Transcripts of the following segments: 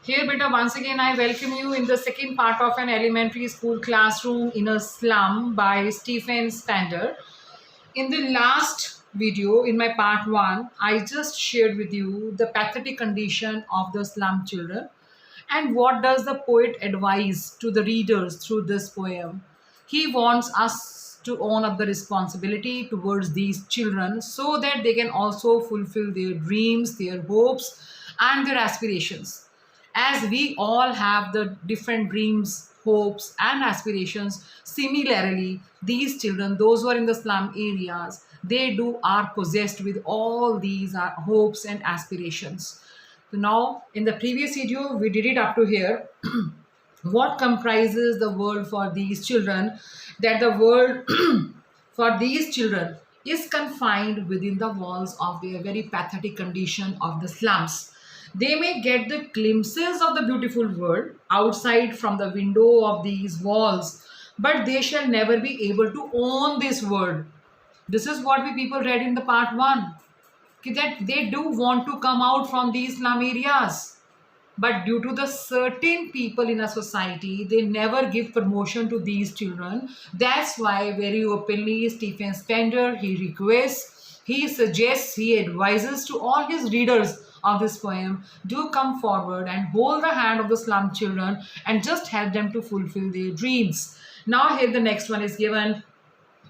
Here, beta, once again, I welcome you in the second part of an elementary school classroom in a slum by Stephen Spander. In the last video, in my part 1, I just shared with you the pathetic condition of the slum children and what does the poet advise to the readers through this poem. He wants us to own up the responsibility towards these children so that they can also fulfill their dreams, their hopes, and their aspirations. As we all have the different dreams, hopes, and aspirations, similarly, these children, those who are in the slum areas, they do are possessed with all these hopes and aspirations. So now, in the previous video, we did it up to here. What comprises the world for these children? That the world for these children is confined within the walls of their very pathetic condition of the slums. They may get the glimpses of the beautiful world outside from the window of these walls, but they shall never be able to own this world. This is what we people read in the part 1, that they do want to come out from these slum areas, but due to the certain people in a society, they never give promotion to these children. That's why very openly Stephen Spender, he requests, he suggests, he advises to all his readers of this poem, do come forward and hold the hand of the slum children and just help them to fulfill their dreams. Now here the next one is given.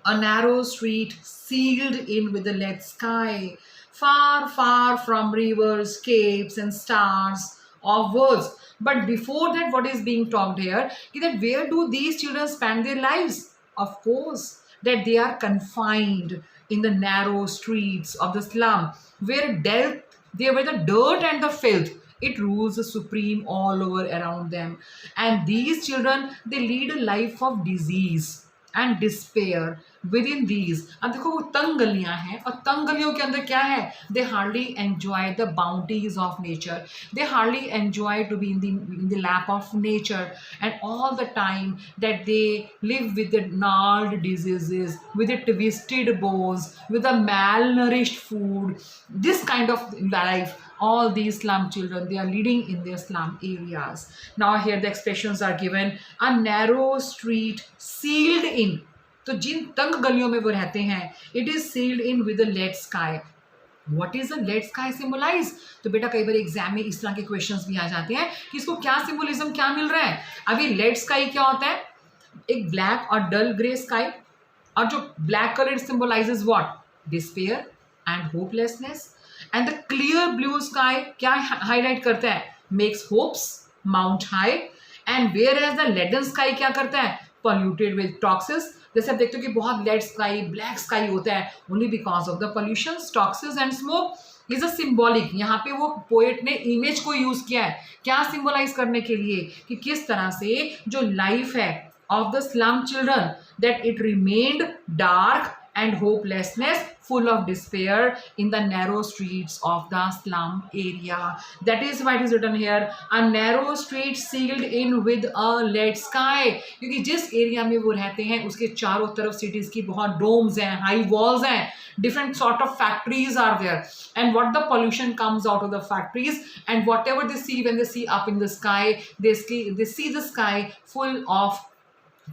A narrow street sealed in with the lead sky, far, far from rivers, capes, and stars of words. But before that, what is being talked here is that where do these children spend their lives? Of course, that they are confined in the narrow streets of the slum, where the dirt and the filth, it rules supreme all over around them. And these children, they lead a life of disease and despair with in these. अब देखो वो तंग गलियां हैं और तंग गलियों के अंदर क्या है, they hardly enjoy the bounties of nature, they hardly enjoy to be in the lap of nature and all the time that they live with the gnarled diseases, with the twisted bones, with the malnourished food. This kind of life all these slum children, they are leading in their slum areas. Now here the expressions are given. A narrow street sealed in, तो जिन तंग गलियों में वो रहते हैं, it is sealed in with a lead sky. What is a lead sky symbolize? तो बेटा कई बार एग्जाम में इस तरह के क्वेश्चंस भी आ जाते हैं कि इसको क्या सिंबोलिज्म क्या मिल रहा है. अभी लेड स्काई क्या होता है, एक ब्लैक और डल ग्रे स्काई, और जो black colour symbolises what, despair and hopelessness. And the clear blue sky क्या हाईलाइट करता है, makes hopes mount high. And whereas the laden sky क्या करता है, पॉल्यूटेड विद टॉक्सिस. जैसे आप देखते हो कि बहुत लेड स्काई, ब्लैक स्काई होता है only because of the pollution, toxins and smoke. Is a symbolic, यहाँ पे वो पोएट ने इमेज को यूज किया है क्या सिंबलाइज करने के लिए कि किस तरह से जो लाइफ है of the slum children, that it remained dark and hopelessness, full of despair in the narrow streets of the slum area. That is why it is written here, a narrow street sealed in with a lead sky. क्योंकि जिस area में वो रहते हैं उसके चारों तरफ cities की बहुत डोम्स हैं, हाई वॉल्स हैं, different sort of factories are there, and what the pollution comes out of the factories, and whatever they see when they see up in the sky, they see the sky full of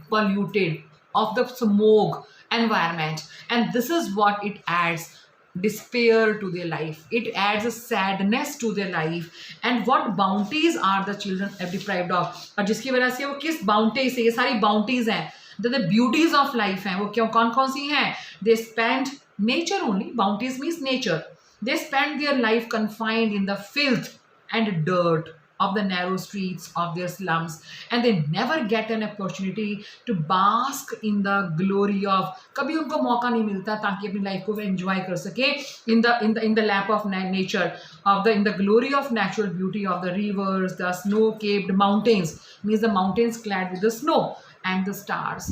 polluted, of the smoke environment, and this is what it adds despair to their life, it adds a sadness to their life. And what bounties are the children deprived of, और जिसकी वजह से वो किस bounty से, ये सारी bounties हैं, the beauties of life हैं, वो क्यों कौन कौन सी हैं, they spend nature only, bounties means nature, they spend their life confined in the filth and dirt of the narrow streets of their slums, and they never get an opportunity to bask in the glory of, कभी उनको मौका नहीं मिलता ताकि अपनी life को enjoy कर सके in the lap of nature, in the glory of natural beauty of the rivers, the snow-capped mountains, means the mountains clad with the snow, and the stars.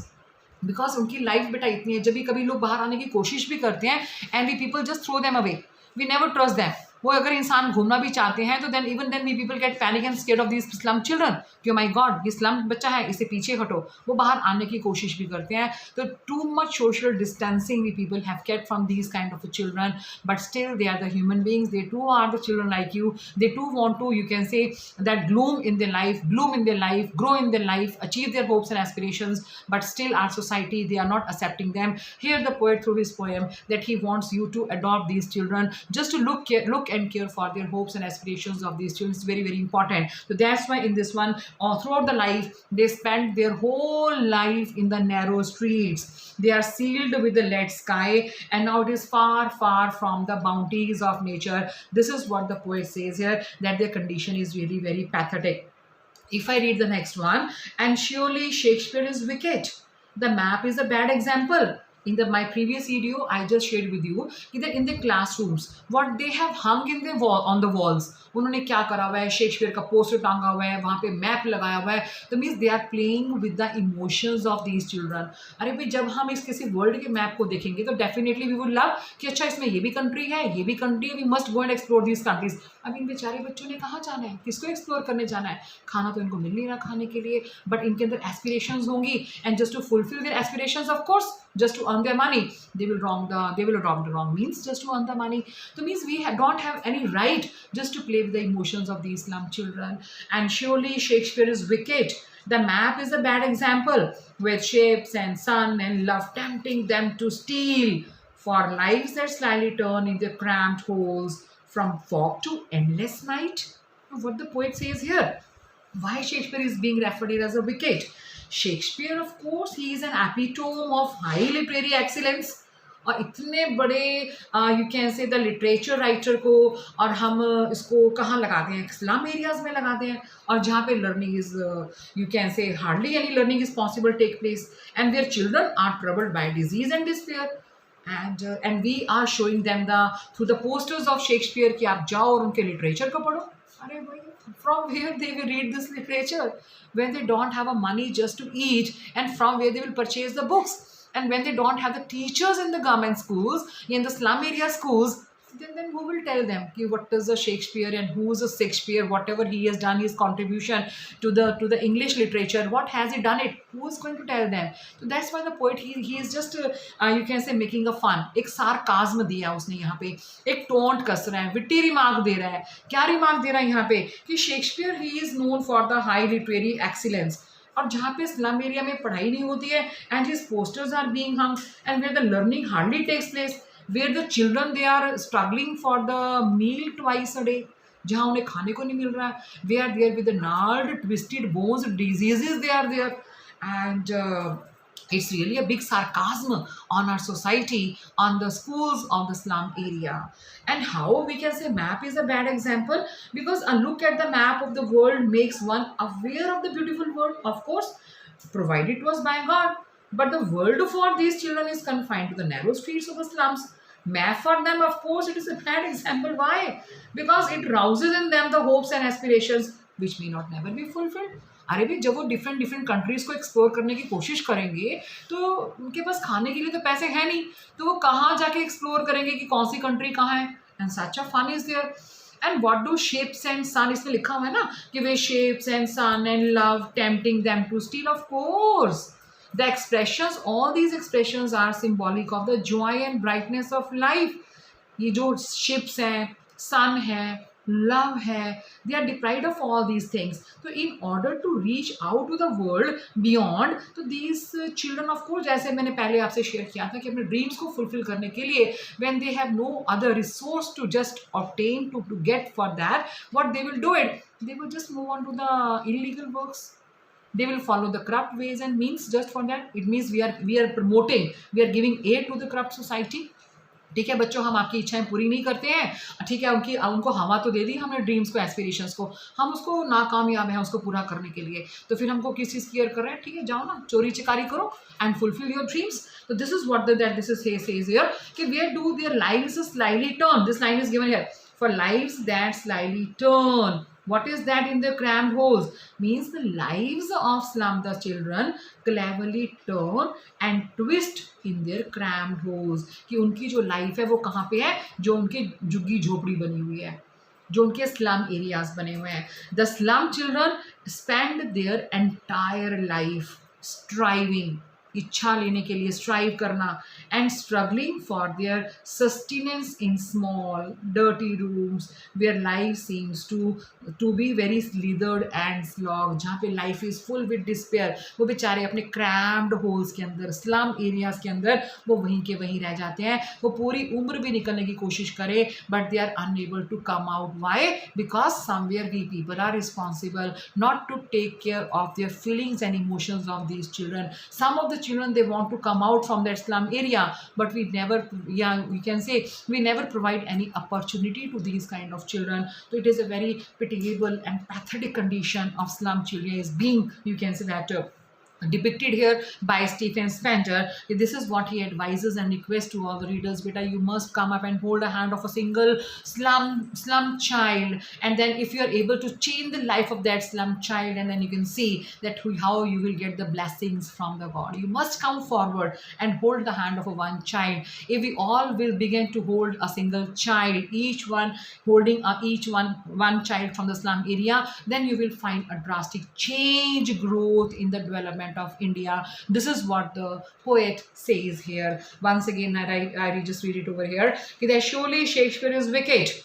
Because उनकी लाइफ बेटा इतनी है, जब भी कभी लोग बाहर आने की कोशिश भी करते हैं and we people just throw them away, we never trust them, वो अगर इंसान घूमना भी चाहते हैं तो then even then we people get panic and scared of this slum children कि माय गॉड ये स्लम बच्चा है, इससे पीछे हटो। वो बाहर आने की कोशिश भी करते हैं। तो too much social distancing we people have kept from these kind of children, but still they are the human beings, they too are the children like you, they too want to, you can say, that bloom in their life, grow in their life, achieve their hopes and aspirations, but still our society, they are not accepting them. Here the poet through his poem that he wants you to adopt these children, just to look and care for their hopes and aspirations of these children. It's very, very important. So that's why in this one, throughout the life, they spend their whole life in the narrow streets. They are sealed with the lead sky, and now it is far, far from the bounties of nature. This is what the poet says here, that their condition is really very pathetic. If I read the next one, and surely Shakespeare is wicked. The map is a bad example. In my previous video, I just shared with you that in the classrooms, what they have hung in the wall, on the walls, उन्होंने क्या करा हुआ है, Shakespeare का poster टांगा हुआ है, वहाँ पे मैप लगाया हुआ है। तो means they are playing with the emotions of these children. अरे भाई जब हम इस किसी वर्ल्ड के मैप को देखेंगे तो डेफिनेटली वी वुड लव कि अच्छा इसमें ये भी कंट्री है, ये भी कंट्री है, we must go and explore these countries. अब इन बेचारे बच्चों ने कहाँ जाना है, किसको एक्सप्लोर करने जाना है? खाना तो इनको मिल नहीं रहा खाने के लिए, बट इनके अंदर एस्पिरेशंस होंगी, and just to fulfil their aspirations, of course just to earn their money, they will adopt the wrong means just to earn the money. So means we don't have any right just to play with the emotions of these slum children. And surely Shakespeare is wicked. The map is a bad example, with shapes and sun and love tempting them to steal for lives that slyly turn in their cramped holes from fog to endless night. What the poet says here, why Shakespeare is being referred as a wicked? Shakespeare of course he is an epitome of high literary excellence, और इतने बड़े you can से the literature writer को, और हम इसको कहाँ लगाते हैं, स्लम एरियाज में लगाते हैं, और जहाँ पे learning is you can say hardly any learning is possible take place, and their children are troubled by disease and despair, and we are showing them the through the posters of Shakespeare कि आप जाओ और उनके literature को पढ़ो। अरे भाई from where they will read this literature when they don't have a money just to eat, and from where they will purchase the books, and when they don't have the teachers in the government schools, in the slum area schools, then who will tell them ki what is a Shakespeare and who is a Shakespeare, whatever he has done, his contribution to the English literature, what has he done it, who is going to tell them? So that's why the poet he is just you can say making a fun, एक sarcasm दिया उसने यहाँ पे, एक taunt कस रहा है, विट्टी remark दे रहा है। क्या रिमार्क दे रहा है यहाँ पे कि Shakespeare he is known for the high literary excellence, और जहाँ पे स्लम एरिया में पढ़ाई नहीं होती है, and his posters are being hung, and where the learning hardly takes place, where the children they are struggling for the meal twice a day, जहाँ उन्हें खाने को नहीं मिल रहा है, where they are with the gnarled twisted bones diseases they are there, and it's really a big sarcasm on our society, on the schools of the slum area. And how we can say map is a bad example, because a look at the map of the world makes one aware of the beautiful world, of course provided it was by God. But the world for these children is confined to the narrow streets of the slums. Map for them, of course, it is a bad example. Why? Because it rouses in them the hopes and aspirations which may not never be fulfilled. अरे भाई जब वो different countries को explore करने की कोशिश करेंगे तो उनके पास खाने के लिए तो पैसे हैं नहीं, तो वो कहाँ जाके एक्सप्लोर करेंगे कि कौन सी कंट्री कहाँ है, and such a fun is there. And what do shapes and sun, इसमें लिखा हुआ है ना कि वे shapes and sun and love tempting them to steal, of course the expressions, all these expressions are symbolic of the joy and brightness of life. ये जो ships हैं, sun है, love है, they are deprived of all these things. So in order to reach out to the world beyond, तो these children of course, जैसे मैंने पहले आपसे शेयर किया था कि अपने ड्रीम्स को फुलफिल करने के लिए when they have no other resource to just obtain to get for that, what they will do it, they will just move on to the illegal works. They will follow the corrupt ways and means just for that. It means we are promoting, we are giving aid to the corrupt society. ठीक है बच्चों, हम आपकी इच्छाएं पूरी नहीं करते हैं, ठीक है, उनको हवा तो दे दी हमने ड्रीम्स को, एस्पिरेशंस को, हम उसको नाकामयाब हैं उसको पूरा करने के लिए, तो फिर हमको किस चीज़ केयर कर रहे हैं? ठीक है, जाओ ना चोरी चिकारी करो एंड फुलफिल योर ड्रीम्स। तो this is what that this is says here कि where do their lives slightly turn, this line is given here, for lives that slyly turn What is that in the crammed holes? Means the lives of slum the children cleverly turn and twist in their crammed holes. कि उनकी जो life है वो कहाँ पे है, जो उनके झुग्गी झोपड़ी बनी हुई है, जो उनके स्लम एरियाज बने हुए हैं. The slum children spend their entire life striving, इच्छा लेने के लिए स्ट्राइव करना, and struggling for their sustenance in small dirty rooms where life seems to be very slithered and slog. जहाँ पे life is full with despair, वो बेचारे अपने क्रैम्ड होल्स के अंदर, स्लम एरियाज के अंदर वो वहीं के वहीं रह जाते हैं. वो पूरी उम्र भी निकलने की कोशिश करे but they are unable to come out. Why? Because somewhere we people are responsible not to take care of their feelings and emotions of these children. Some of the children, they want to come out from that slum area, but we never, yeah, we can say we never provide any opportunity to these kind of children. So it is a very pitiable and pathetic condition of slum children is being, you can say that, depicted here by Stephen Spender. This is what he advises and requests to all the readers. Beta, you must come up and hold a hand of a single slum child, and then if you are able to change the life of that slum child, and then you can see that how you will get the blessings from the God. You must come forward and hold the hand of a one child. If we all will begin to hold a single child, each one holding one child from the slum area, then you will find a drastic change, growth in the development of India. This is what the poet says here. Once again, I just read it over here. That surely Shakespeare is wicked,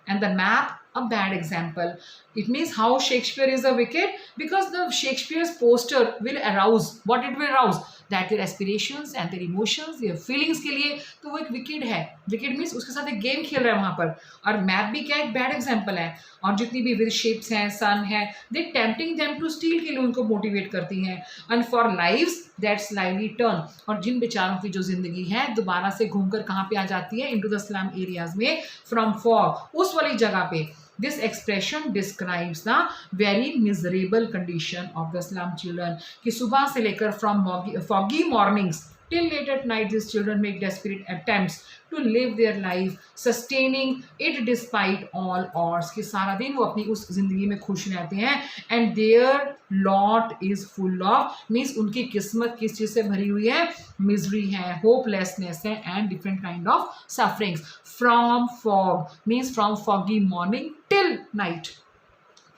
and the map a bad example. It means how Shakespeare is a wicked, because the Shakespeare's poster will arouse. What it will arouse? That their aspirations and their emotions, their feelings के लिए तो वो एक wicked है. Wicked means उसके साथ एक game खेल रहा है वहाँ पर. और map भी क्या एक bad example है. और जितनी भी with shapes हैं, sun है, they tempting them to steal के लिए उनको motivate करती हैं. And for lives that slyly turn. और जिन बेचारों की जो जिंदगी है दोबारा से घूमकर कहाँ पे आ जाती है? Into the slum areas में, from fog, उस वाली जगह पे. This expression describes the very miserable condition of the slum children. कि सुबह से लेकर from foggy mornings till late at night, these children make desperate attempts to live their life, sustaining it despite all odds. कि सारा दिन वो अपनी उस जिंदगी में खुश रहते हैं. And their lot is full of, means उनकी किस्मत किस चीज़ से भरी हुई है? Misery है, hopelessness है, and different kind of sufferings. From fog means from foggy morning till night,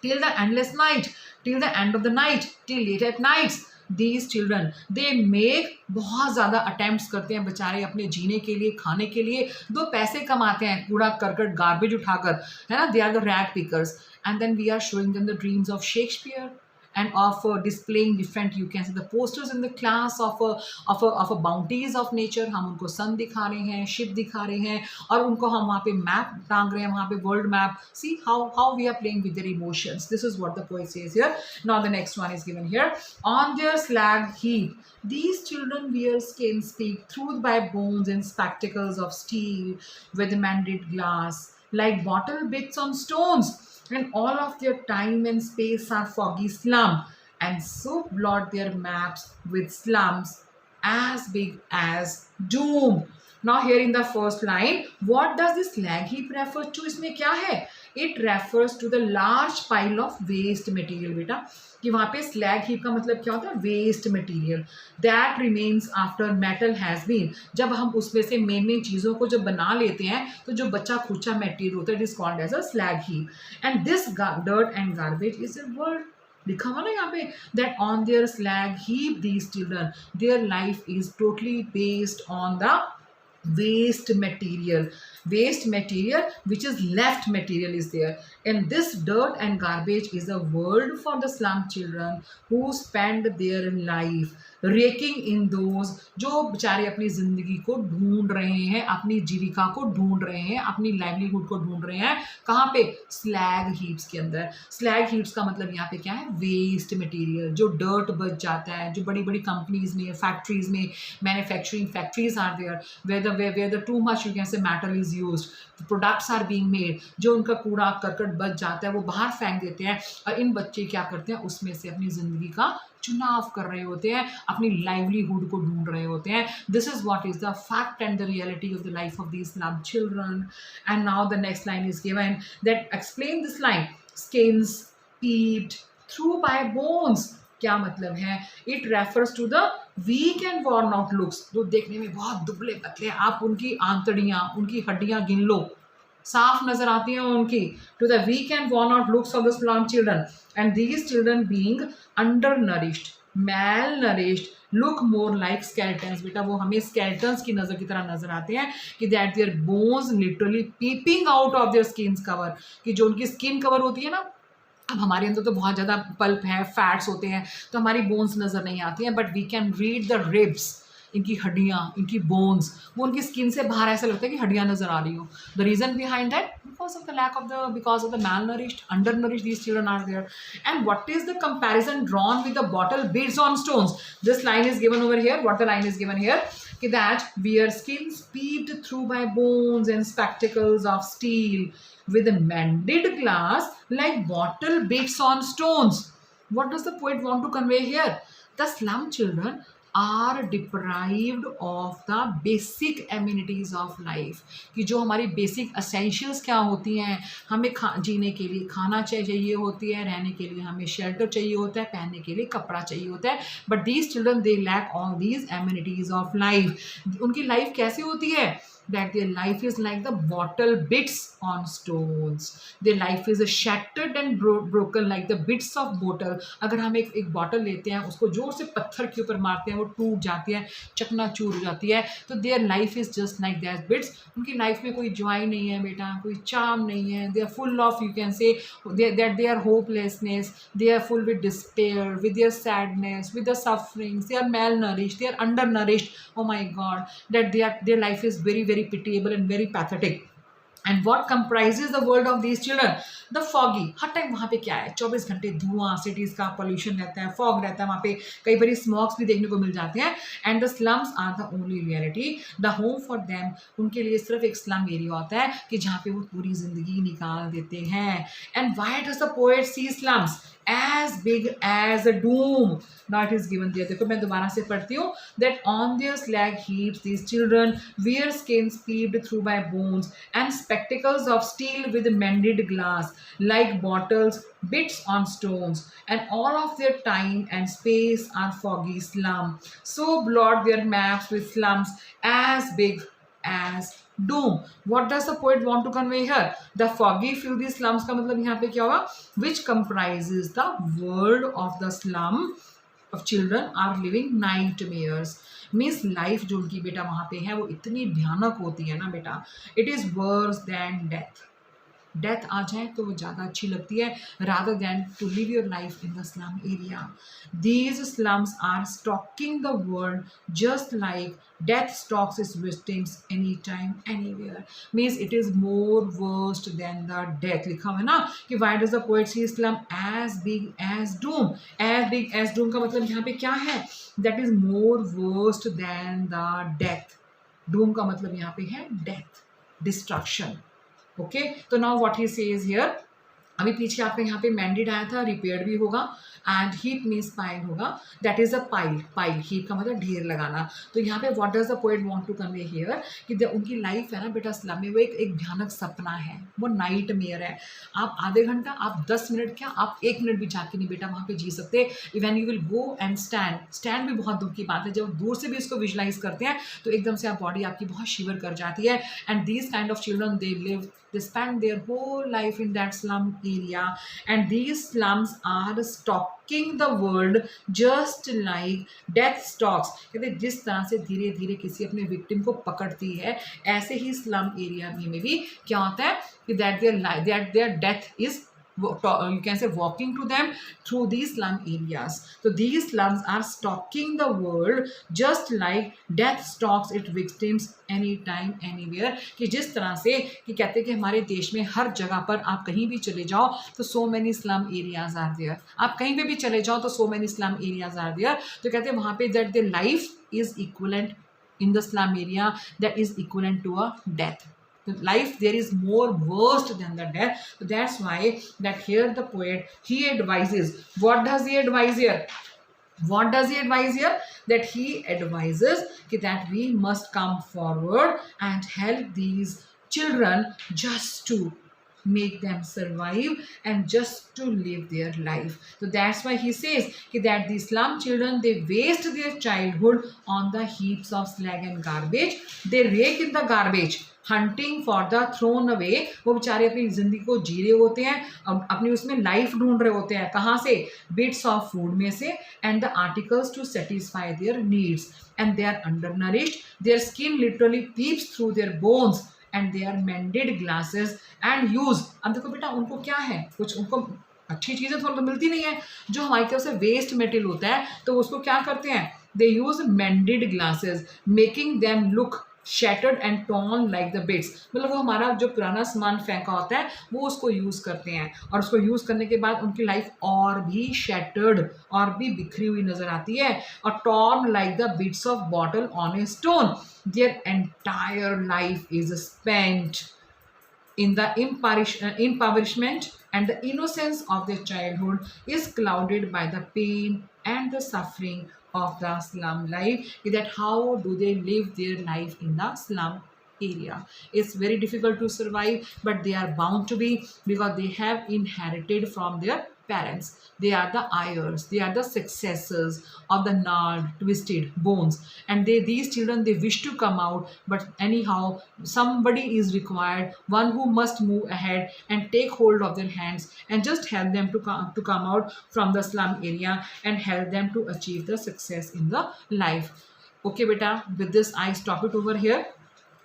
till the endless night, till the end of the night, till late at nights. These children, they make बहुत ज़्यादा attempts करते हैं बेचारे अपने जीने के लिए, खाने के लिए. दो पैसे कमाते हैं कूड़ा करकट गार्बेज उठाकर, है ना. They are the rag pickers. And then we are showing them the dreams of Shakespeare and of displaying different, you can see the posters in the class of a bounties of nature. हम उनको sun दिखा रहे हैं, ship दिखा रहे हैं, और उनको हम वहाँ पे map टांग रहे हैं, वहाँ पे world map. See how we are playing with their emotions. This is what the poet says here. Now the next one is given here. On their slag heap, these children wear skins peaked through by bones and spectacles of steel with mended glass, like bottle bits on stones. And all of their time and space are foggy slum, and so blot their maps with slums as big as doom. Now here in the first line, what does this slag heap refer to? इसमें क्या है? It refers to the large pile of waste material. बेटा कि वहाँ पे slag heap का मतलब क्या होता है? Waste material that remains after metal has been. जब हम उसमें से मेन चीज़ों को जब बना लेते हैं तो जो बच्चा खुचा मटेरियल होता है, it is called as a slag heap. And this dirt and garbage is a word लिखा हुआ ना यहाँ पे, that on their slag heap these children, their life is totally based on the waste material which is left material is there. And this dirt and garbage is a word for the slum children who spend their life raking in those, जो बेचारे अपनी ज़िंदगी को ढूंढ रहे हैं, अपनी जीविका को ढूंढ रहे हैं, अपनी लाइवलीहुड को ढूंढ रहे हैं. कहाँ पे? स्लैग हीप्स के अंदर. स्लैग हीप्स का मतलब यहाँ पे क्या है? वेस्ट मटेरियल, जो डर्ट बच जाता है, जो बड़ी बड़ी कंपनीज में, फैक्ट्रीज में, manufacturing factories are there where the too much, you can say, metal is used, products are being made. जो उनका कूड़ा करकट बच जाता है वो बाहर फेंक देते हैं, और इन बच्चे क्या करते हैं? उसमें से अपनी ज़िंदगी का चुनाव कर रहे होते हैं, अपनी लाइवलीहुड को ढूंढ रहे होते हैं. This is what is the fact and the reality of the life of these slum children. And now the next line is given that explain this line. skins peeped through by bones, क्या मतलब है? It refers to the weak and worn out looks, जो देखने में बहुत दुबले पतले, आप उनकी आंतड़ियां, उनकी हड्डियां गिन लो, साफ नजर आती हैं उनकी, to the weak and worn out looks of the slum children, and these children being undernourished, malnourished, look more like skeletons. बेटा वो हमें skeletons की नजर की तरह नजर आते हैं कि that their bones literally peeping out of their skins cover, कि जो उनकी स्किन कवर होती है ना, अब हमारे अंदर तो बहुत ज़्यादा पल्प है, फैट्स होते हैं, तो हमारी बोन्स नज़र नहीं आती हैं, but we can read the ribs, इनकी हड्डियाँ, इनकी बोन्स, वो उनकी स्किन से बाहर ऐसा लगता है कि हड्डियाँ नजर आ रही हो. The reason behind that, because of the malnourished, undernourished, these children are there. And what is the comparison drawn with the bottle beads on stones? This line is given over here. What the line is given here? That where skins peeped through by bones and spectacles of steel with a mended glass like bottle bits on stones. What does the poet want to convey here? The slum children are deprived of the basic amenities of life, कि जो हमारी basic essentials क्या होती हैं, हमें जीने के लिए खाना चाहिए होती है, रहने के लिए हमें शेल्टर चाहिए होता है, पहनने के लिए कपड़ा चाहिए होता है, but these children they lack all these amenities of life. उनकी लाइफ कैसी होती है? That their life is like the bottle bits on stones. Their life is shattered and broken like the bits of bottle. अगर हम एक bottle लेते हैं, उसको जोर से पत्थर के ऊपर मारते हैं, वो टूट जाती है, चकनाचूर हो जाती है, तो their life is just like that bits. उनकी लाइफ में कोई जॉय नहीं है बेटा, कोई चार्म नहीं है. They are full of, you can say that they are hopelessness, they are full with despair, with their sadness, with the sufferings. They are malnourished, they are undernourished. Oh my God, that their life is very very pitiable and very pathetic. And what comprises the world of these children? The foggy. Her time वहाँ पे क्या है? 24 घंटे धुआं, cities का pollution रहता है, fog रहता है वहाँ पे, कई बार स्मॉग्स भी देखने को मिल जाते हैं. And the slums are the only reality. The home for them, उनके लिए सिर्फ एक स्लम एरिया होता है कि जहाँ पे वो पूरी जिंदगी निकाल देते हैं. And why does the poet see slums as big as a doom? Now it is given there. देखो मैं दोबारा से पढ़ती हूँ. That on their slag heaps these children wear skins peeped through by bones and spectacles of steel with mended glass like bottles bits on stones, and all of their time and space are foggy slum. So blot their maps with slums as big as doom. What does the poet want to convey here? The foggy filthy slums का मतलब यहाँ पे क्या होगा? Which comprises the world of the slum of children are living nightmares. Means life जो उनकी बेटा वहाँ पे है वो इतनी भयानक होती है ना बेटा, it is worse than death. Death आ जाए तो वो ज़्यादा अच्छी लगती है rather than to live your life in the slum area. These slums are stalking the world just like death stalks its victims anytime, anywhere. Means it is more worst than the death. लिखा हुआ है ना कि why does the poet see slum as big as doom? As big as doom का मतलब यहाँ पे क्या है? That is more worst than the death. Doom का मतलब यहाँ पे है death, destruction. ओके, तो now what he says here, अभी पीछे आपका यहाँ पे मैंडेड आया था, रिपेयर्ड भी होगा, एंड हीप मीन्स पाइल होगा. That is a pile. Pile heap का मतलब ढेर लगाना. तो यहाँ पे what does the poet want to convey here कि उनकी लाइफ है ना बेटा स्लम में, वो एक भयानक सपना है, वो नाइट मेयर है. आप आधे घंटा, आप 10 मिनट, क्या आप 1 मिनट भी जाके नहीं बेटा वहाँ पे जी सकते. Even you will go and stand भी बहुत दुख की बात है. जब दूर से भी इसको विजुलाइज करते हैं तो एकदम से आप बॉडी आपकी बहुत शिवर कर जाती है. And these kind of children they live, they spend their whole life in that slum area, and these slums are stalking the world just like death stalks. कहते जिस तरह से धीरे धीरे किसी अपने विक्टिम को पकड़ती है, ऐसे ही स्लम एरिया में भी क्या होता है कि that their death is, you can say, walking to them through these slum areas. So these slums are stalking the world just like death stalks its victims anytime, anywhere. कि जिस तरह से कि कहते हैं कि हमारे देश में हर जगह पर आप कहीं भी चले जाओ तो so many slum areas are there. आप कहीं पे भी चले जाओ तो so many slum areas are there. तो कहते हैं वहाँ पे that their life is equivalent in the slum area, that is equivalent to a death. The life there is more worst than the death. So that's why that here the poet, he advises. What does he advise here? What does he advise here? That he advises that we must come forward and help these children just to make them survive and just to live their life. So that's why he says that the slum children, they waste their childhood on the heaps of slag and garbage. They rake in the garbage hunting for the thrown away. वो बेचारे अपनी जिंदगी को जी रहे होते हैं, अपनी उसमें लाइफ ढूंढ रहे होते हैं. कहाँ से? बिट्स ऑफ फूड में से and the articles to satisfy their needs. And they are undernourished, their skin literally peeps through their bones and they are mended glasses and use. अब देखो बेटा, उनको क्या है, कुछ उनको अच्छी चीज़ें थोड़ा तो मिलती नहीं है. जो हमारी तरफ से वेस्ट मटेरियल होता है तो उसको क्या करते हैं? They use mended glasses making them look shattered and torn like the bits. मतलब वो हमारा जो पुराना सामान फेंका होता है वो उसको यूज़ करते हैं, और उसको यूज़ करने के बाद उनकी लाइफ और भी शैटर्ड और भी बिखरी हुई नज़र आती है. और torn like the bits of bottle on a stone. There entire life is spent in the impoverishment, and the innocence of their childhood is clouded by the pain and the suffering of the slum life. That how do they live their life in the slum area? It's very difficult to survive, but they are bound to be, because they have inherited from their parents. They are the heirs, they are the successors of the gnarled, twisted bones, and these children, they wish to come out, but anyhow somebody is required, one who must move ahead and take hold of their hands and just help them to come out from the slum area and help them to achieve the success in the life. Okay beta, with this I stop it over here.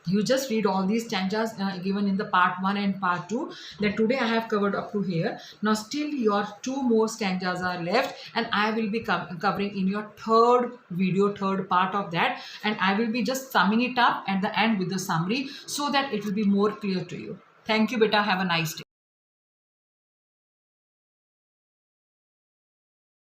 You just read all these stanzas given in the part 1 and part 2. That today I have covered up to here. Now still your 2 more stanzas are left, and I will be covering in your third video, third part of that, and I will be just summing it up at the end with the summary so that it will be more clear to you. Thank you beta, have a nice day.